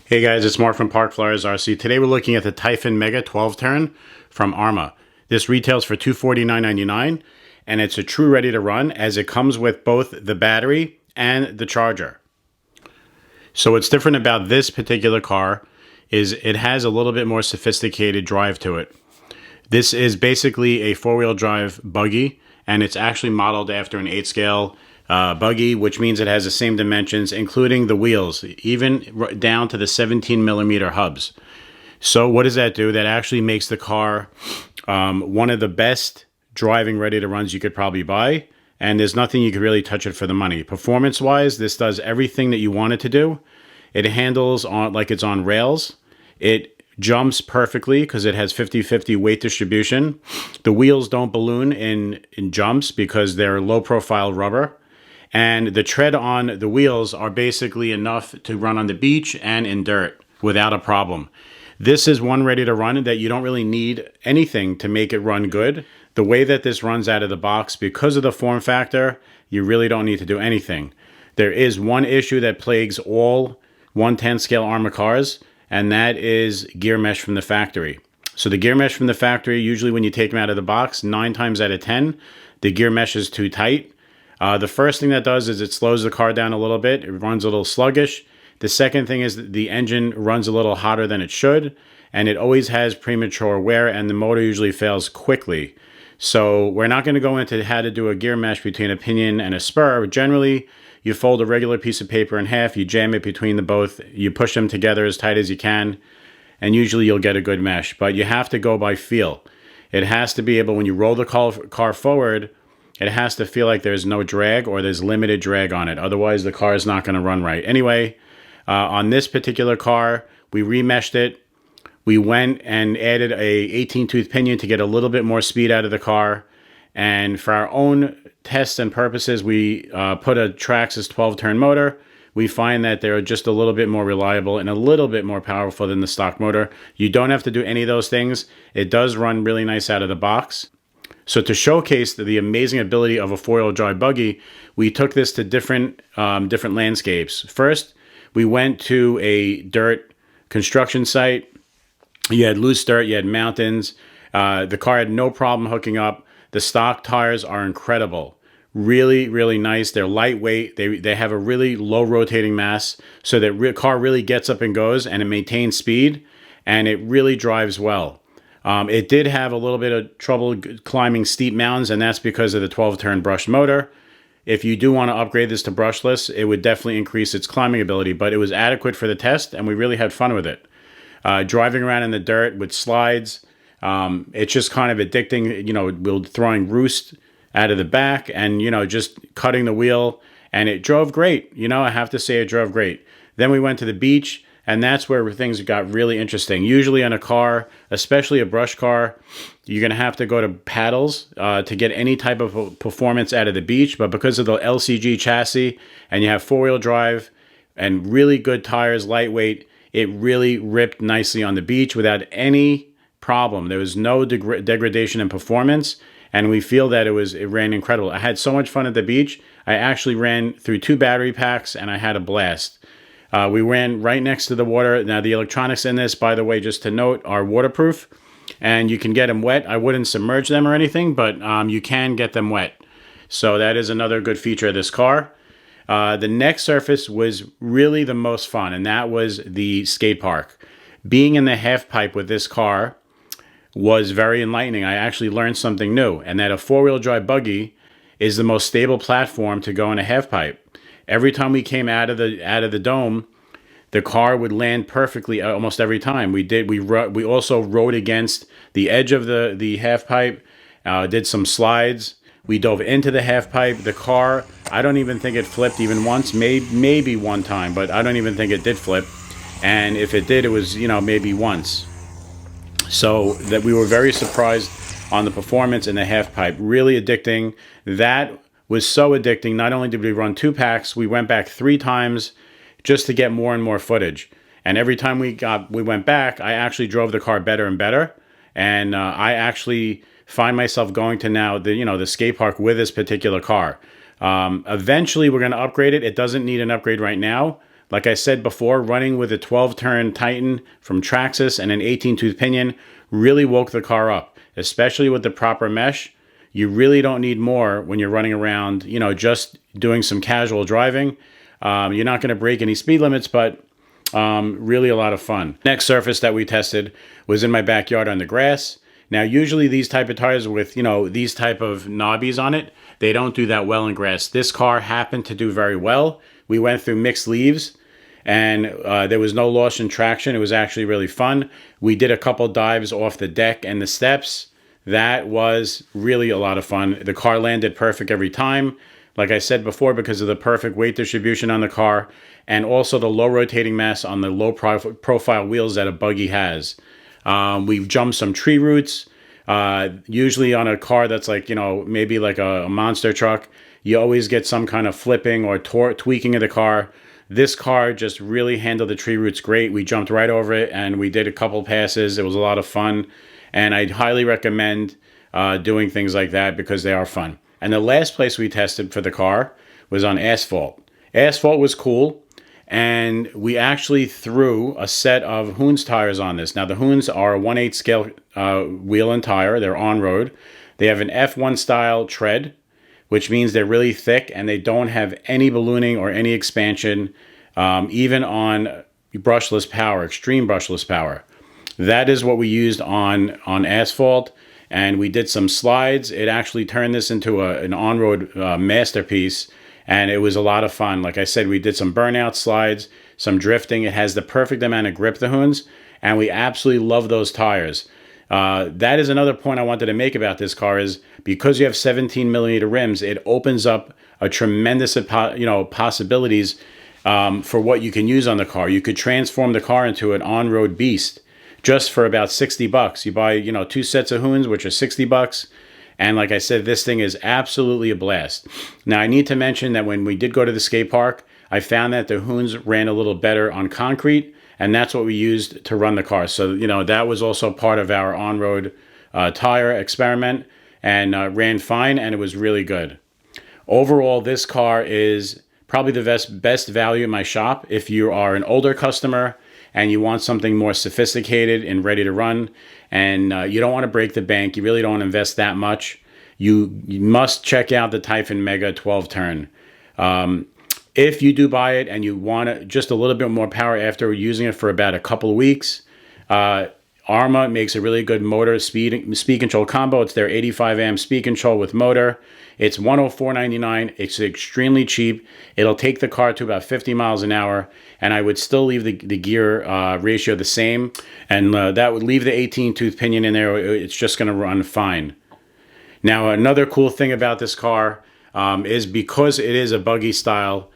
Hey guys, it's Mark from Park Flyers RC. Today we're looking at the Typhon Mega 12 turn from Arrma. This retails for $249.99 and it's a true ready to run as it comes with both the battery and the charger. So what's different about this particular car is it has a little bit more sophisticated drive to it. This is basically a four-wheel drive buggy, and it's actually modeled after an 8-scale buggy, which means it has the same dimensions, including the wheels, even down to the 17mm hubs. So what does that do? That actually makes the car one of the best driving ready to runs you could probably buy, and there's nothing you could really touch it for the money. Performance wise, this does everything that you want it to do. It handles on like it's on rails. It jumps perfectly because it has 50-50 weight distribution. The wheels don't balloon in jumps because they're low profile rubber. And the tread on the wheels are basically enough to run on the beach and in dirt without a problem. This is one ready to run that you don't really need anything to make it run good. The way that this runs out of the box, because of the form factor, you really don't need to do anything. There is one issue that plagues all 110 scale Arrma cars, and that is gear mesh from the factory. So the gear mesh from the factory, usually when you take them out of the box, 9 times out of 10, the gear mesh is too tight. The first thing that does is it slows the car down a little bit. It runs a little sluggish. The second thing is that the engine runs a little hotter than it should, and it always has premature wear, and the motor usually fails quickly. So we're not going to go into how to do a gear mesh between a pinion and a spur. Generally, you fold a regular piece of paper in half, you jam it between the both, you push them together as tight as you can, and usually you'll get a good mesh. But you have to go by feel. It has to be able, when you roll the car forward, it has to feel like there's no drag or there's limited drag on it. Otherwise, the car is not going to run right. Anyway, on this particular car, we remeshed it. We went and added a 18-tooth pinion to get a little bit more speed out of the car. And for our own tests and purposes, we put a TRAXXAS 12-turn motor. We find that they're just a little bit more reliable and a little bit more powerful than the stock motor. You don't have to do any of those things. It does run really nice out of the box. So to showcase the amazing ability of a four-wheel drive buggy, we took this to different landscapes. First, we went to a dirt construction site. You had loose dirt, you had mountains. The car had no problem hooking up. The stock tires are incredible. Really, really nice. They're lightweight. They have a really low rotating mass, so that the car really gets up and goes, and it maintains speed, and it really drives well. It did have a little bit of trouble climbing steep mountains, and that's because of the 12-turn brushed motor. If you do want to upgrade this to brushless, it would definitely increase its climbing ability, but it was adequate for the test, and we really had fun with it. Driving around in the dirt with slides, it's just kind of addicting. You know, we're throwing roost out of the back and, you know, just cutting the wheel, and it drove great. You know, I have to say it drove great. Then we went to the beach, and that's where things got really interesting. Usually on a car, especially a brush car, you're going to have to go to paddles to get any type of performance out of the beach. But because of the LCG chassis and you have four-wheel drive and really good tires, lightweight, it really ripped nicely on the beach without any problem. There was no degradation in performance, and we feel that it ran incredible. I had so much fun at the beach. I actually ran through 2 battery packs, and I had a blast. We ran right next to the water. Now, the electronics in this, by the way, just to note, are waterproof, and you can get them wet. I wouldn't submerge them or anything, but you can get them wet. So that is another good feature of this car. The next surface was really the most fun, and that was the skate park. Being in the half pipe with this car was very enlightening. I actually learned something new, and that a four-wheel drive buggy is the most stable platform to go in a half pipe. Every time we came out of the dome, the car would land perfectly almost every time. We also rode against the edge of the half pipe, did some slides. We dove into the half pipe. The car, I don't even think it flipped even once, maybe one time, but I don't even think it did flip. And if it did, it was, you know, maybe once. So that we were very surprised on the performance in the half pipe. Really addicting. That was so addicting. Not only did we run 2 packs, we went back 3 times just to get more and more footage. And every time we went back, I actually drove the car better and better. And I actually find myself going to now the skate park with this particular car. Eventually, we're going to upgrade it. It doesn't need an upgrade right now, Like I said before, running with a 12-turn Titan from TRAXXAS and an 18-tooth pinion really woke the car up, especially with the proper mesh. You really don't need more when you're running around, you know, just doing some casual driving. You're not going to break any speed limits, but really a lot of fun. Next surface that we tested was in my backyard on the grass. Now, usually these type of tires with, you know, these type of knobbies on it, they don't do that well in grass. This car happened to do very well. We went through mixed leaves, and there was no loss in traction. It was actually really fun. We did a couple dives off the deck and the steps. That was really a lot of fun. The car landed perfect every time. Like I said before, because of the perfect weight distribution on the car, and also the low rotating mass on the low profile wheels that a buggy has. We've jumped some tree roots. Usually on a car that's like, you know, maybe like a monster truck, you always get some kind of flipping or tweaking of the car. This car just really handled the tree roots great. We jumped right over it and we did a couple passes. It was a lot of fun. And I'd highly recommend doing things like that because they are fun. And the last place we tested for the car was on asphalt. Asphalt was cool. And we actually threw a set of Hoons tires on this. Now, the Hoons are a 1/8 scale wheel and tire. They're on-road. They have an F1 style tread, which means they're really thick and they don't have any ballooning or any expansion, even on brushless power, extreme brushless power. That is what we used on asphalt. And we did some slides. It actually turned this into an on-road masterpiece. And it was a lot of fun. Like I said, we did some burnout slides, some drifting. It has the perfect amount of grip, the Hoons, and we absolutely love those tires. That is another point I wanted to make about this car is because you have 17 millimeter rims, it opens up a tremendous possibilities for what you can use on the car. You could transform the car into an on-road beast just for about $60. You buy, you know, 2 sets of Hoons, which are $60. And like I said, this thing is absolutely a blast. Now, I need to mention that when we did go to the skate park, I found that the Hoons ran a little better on concrete, and that's what we used to run the car. So, you know, that was also part of our on-road tire experiment, and ran fine, and it was really good. Overall, this car is probably the best value in my shop. If you are an older customer and you want something more sophisticated and ready to run, and you don't want to break the bank, you really don't invest that much, you must check out the Typhon Mega 12-turn. If you do buy it and you want just a little bit more power after using it for about a couple of weeks, Arrma makes a really good motor speed control combo. It's their 85 amp speed control with motor. It's $104.99. It's extremely cheap. It'll take the car to about 50 miles an hour, and I would still leave the gear ratio the same, and that would leave the 18-tooth pinion in there. It's just going to run fine. Now, another cool thing about this car is because it is a buggy style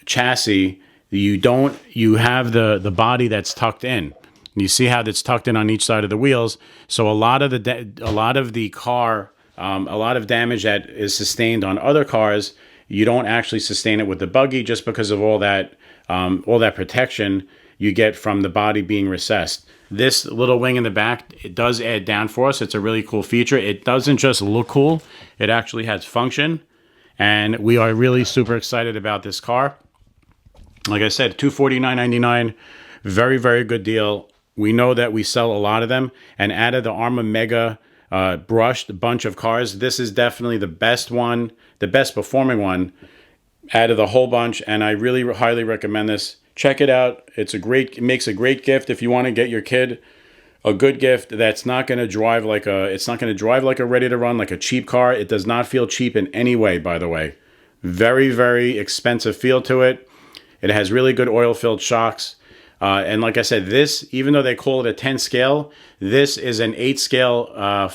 chassis, you have the body that's tucked in. You see how that's tucked in on each side of the wheels. So a lot of damage that is sustained on other cars, you don't actually sustain it with the buggy just because of all that protection you get from the body being recessed. This little wing in the back, it does add downforce. It's a really cool feature. It doesn't just look cool. It actually has function. And we are really super excited about this car. Like I said, $249.99, very, very good deal. We know that we sell a lot of them, and out of the Arrma Mega brushed bunch of cars, this is definitely the best one, the best performing one out of the whole bunch, and I really highly recommend this. Check it out. It makes a great gift if you want to get your kid a good gift that's not going to drive like a ready to run, like a cheap car. It does not feel cheap in any way, by the way. Very, very expensive feel to it. It has really good oil-filled shocks. And like I said, this, even though they call it a 10 scale, this is an 8 scale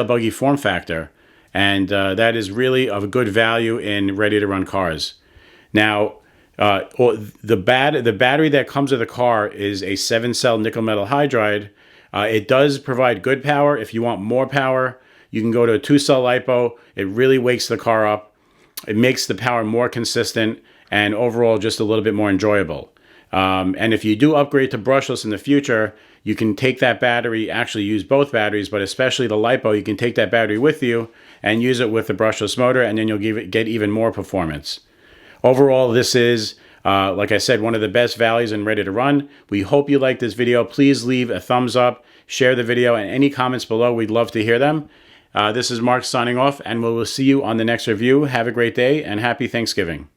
buggy form factor. And that is really of good value in ready-to-run cars. Now, the battery that comes with the car is a 7-cell nickel metal hydride. It does provide good power. If you want more power, you can go to a 2-cell LiPo. It really wakes the car up. It makes the power more consistent and overall just a little bit more enjoyable. And if you do upgrade to brushless in the future, you can take that battery, actually use both batteries, but especially the LiPo, you can take that battery with you and use it with the brushless motor, and then you'll get even more performance. Overall, this is Like I said, one of the best values and ready to run. We hope you liked this video. Please leave a thumbs up, share the video, and any comments below. We'd love to hear them. This is Mark signing off, and we will see you on the next review. Have a great day, and happy Thanksgiving.